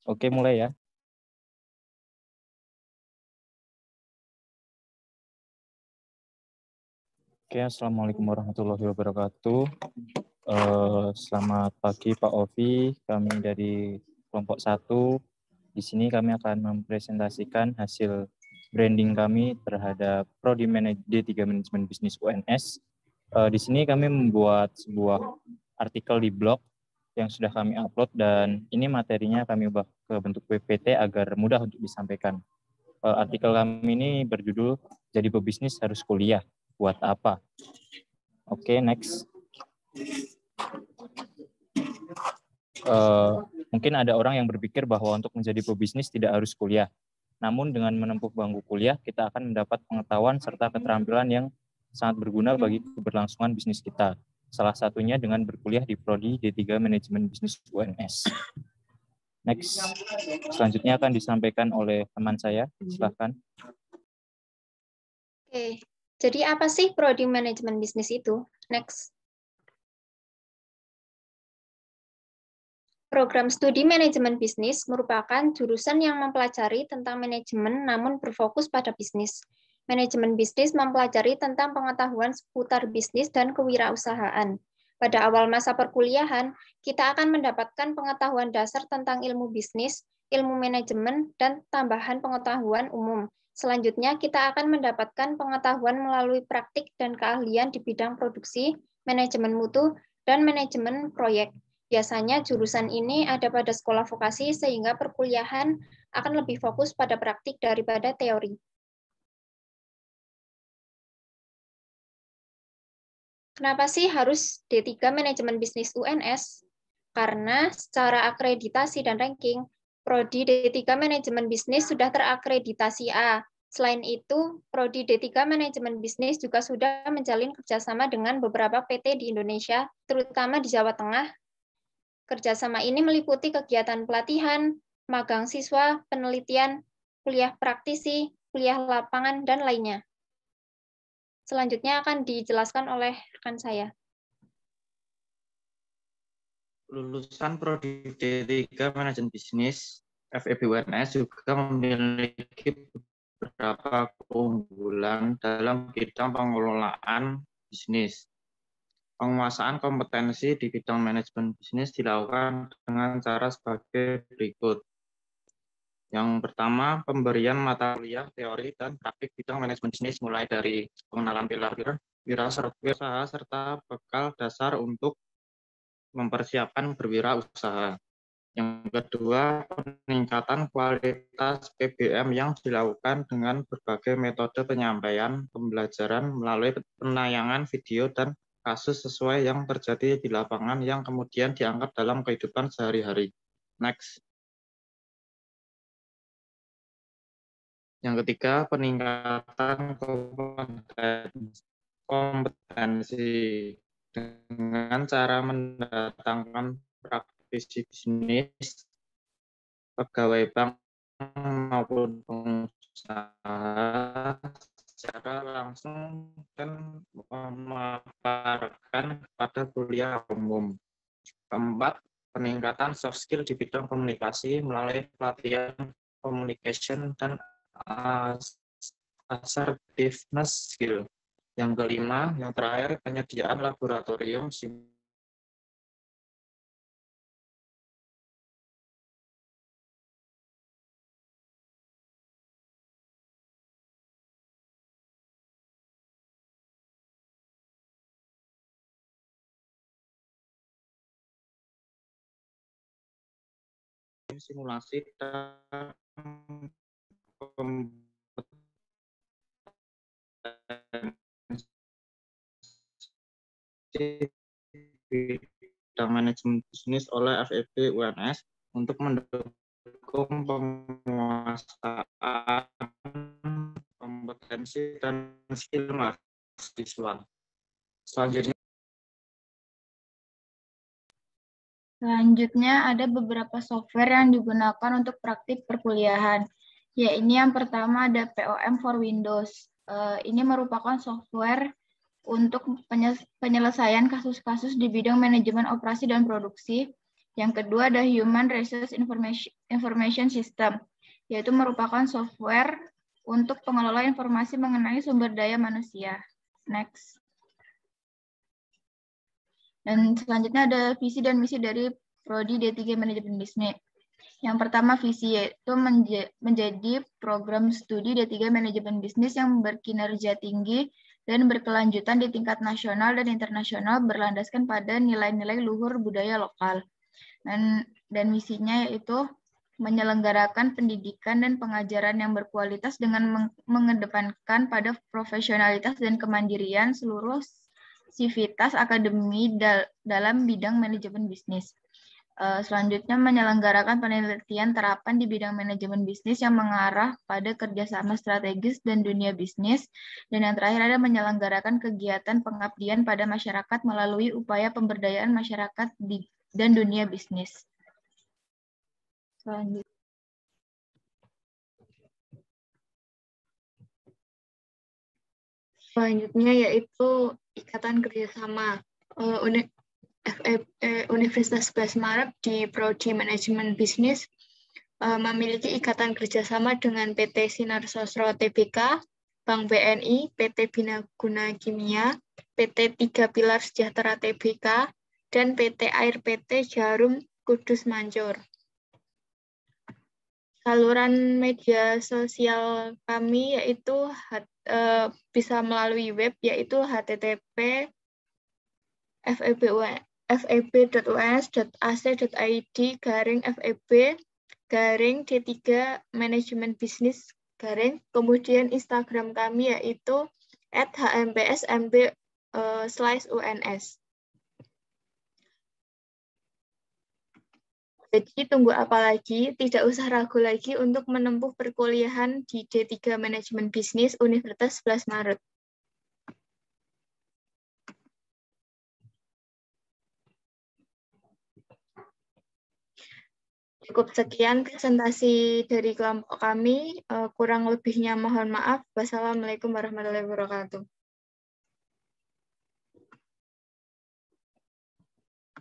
Oke, mulai ya. Oke, Assalamualaikum warahmatullahi wabarakatuh. Selamat pagi Pak Ovi, kami dari kelompok 1. Di sini kami akan mempresentasikan hasil branding kami terhadap Prodi D3 Manajemen Bisnis UNS. Di sini kami membuat sebuah artikel di blog yang sudah kami upload dan ini materinya kami ubah ke bentuk PPT agar mudah untuk disampaikan. Artikel kami ini berjudul Jadi Pebisnis Harus Kuliah, Buat Apa? Oke, next. Mungkin ada orang yang berpikir bahwa untuk menjadi pebisnis tidak harus kuliah. Namun dengan menempuh bangku kuliah, kita akan mendapat pengetahuan serta keterampilan yang sangat berguna bagi keberlangsungan bisnis kita. Salah satunya dengan berkuliah di Prodi D3 Manajemen Bisnis UNS. Next, selanjutnya akan disampaikan oleh teman saya. Silakan. Oke, jadi apa sih Prodi Manajemen Bisnis itu? Next. Program studi manajemen bisnis merupakan jurusan yang mempelajari tentang manajemen namun berfokus pada bisnis. Manajemen bisnis mempelajari tentang pengetahuan seputar bisnis dan kewirausahaan. Pada awal masa perkuliahan, kita akan mendapatkan pengetahuan dasar tentang ilmu bisnis, ilmu manajemen, dan tambahan pengetahuan umum. Selanjutnya, kita akan mendapatkan pengetahuan melalui praktik dan keahlian di bidang produksi, manajemen mutu, dan manajemen proyek. Biasanya jurusan ini ada pada sekolah vokasi sehingga perkuliahan akan lebih fokus pada praktik daripada teori. Kenapa sih harus D3 Manajemen Bisnis UNS? Karena secara akreditasi dan ranking, Prodi D3 Manajemen Bisnis sudah terakreditasi A. Selain itu, Prodi D3 Manajemen Bisnis juga sudah menjalin kerjasama dengan beberapa PT di Indonesia, terutama di Jawa Tengah. Kerjasama ini meliputi kegiatan pelatihan, magang siswa, penelitian, kuliah praktisi, kuliah lapangan, dan lainnya. Selanjutnya akan dijelaskan oleh rekan saya. Lulusan Prodi D3 Manajemen Bisnis FEB UNS juga memiliki beberapa keunggulan dalam bidang pengelolaan bisnis. Penguasaan kompetensi di bidang manajemen bisnis dilakukan dengan cara sebagai berikut. Yang pertama, pemberian mata kuliah teori dan praktik bidang manajemen bisnis mulai dari pengenalan pilar wirausaha serta bekal dasar untuk mempersiapkan berwirausaha. Yang kedua, peningkatan kualitas PBM yang dilakukan dengan berbagai metode penyampaian pembelajaran melalui penayangan video dan kasus sesuai yang terjadi di lapangan yang kemudian diangkat dalam kehidupan sehari-hari. Next. Yang ketiga, peningkatan kompetensi dengan cara mendatangkan praktisi bisnis, pegawai bank maupun pengusaha secara langsung dan memaparkan kepada kuliah umum. Keempat, peningkatan soft skill di bidang komunikasi melalui pelatihan communication dan assertiveness skill. Yang kelima, yang terakhir, penyediaan laboratorium simulasi dan bidang manajemen bisnis oleh FEB UNS untuk mendukung penguasaan kompetensi dan skill mahasiswa. Selanjutnya ada beberapa software yang digunakan untuk praktik perkuliahan. Ya, ini yang pertama ada POM for Windows. Ini merupakan software untuk penyelesaian kasus-kasus di bidang manajemen operasi dan produksi. Yang kedua ada Human Resource Information System, yaitu merupakan software untuk pengelola informasi mengenai sumber daya manusia. Next. Dan selanjutnya ada visi dan misi dari Prodi D3 Manajemen Bisnis. Yang pertama visi yaitu menjadi program studi D3 Manajemen Bisnis yang berkinerja tinggi dan berkelanjutan di tingkat nasional dan internasional berlandaskan pada nilai-nilai luhur budaya lokal. Dan misinya yaitu menyelenggarakan pendidikan dan pengajaran yang berkualitas dengan mengedepankan pada profesionalitas dan kemandirian seluruh sivitas akademi dalam bidang manajemen bisnis. Selanjutnya menyelenggarakan penelitian terapan di bidang manajemen bisnis yang mengarah pada kerjasama strategis dan dunia bisnis. Dan yang terakhir ada menyelenggarakan kegiatan pengabdian pada masyarakat melalui upaya pemberdayaan masyarakat dan dunia bisnis. Selanjutnya yaitu Ikatan Kerjasama Universitas 11 Maret di Prodi Manajemen Bisnis memiliki ikatan kerjasama dengan PT Sinar Sosro Tbk, Bank BNI, PT Bina Guna Kimia, PT Tiga Pilar Sejahtera Tbk, dan PT Air PT Jarum Kudus Mancur. Saluran media sosial kami yaitu bisa melalui web yaitu http://feb.uns.ac.id/feb/D3 Manajemen Bisnis kemudian Instagram kami yaitu @hmbsmb/uns. Jadi tunggu apa lagi? Tidak usah ragu lagi untuk menempuh perkuliahan di D3 Manajemen Bisnis Universitas 11 Maret. Cukup sekian presentasi dari kelompok kami. Kurang lebihnya mohon maaf. Wassalamualaikum warahmatullahi wabarakatuh.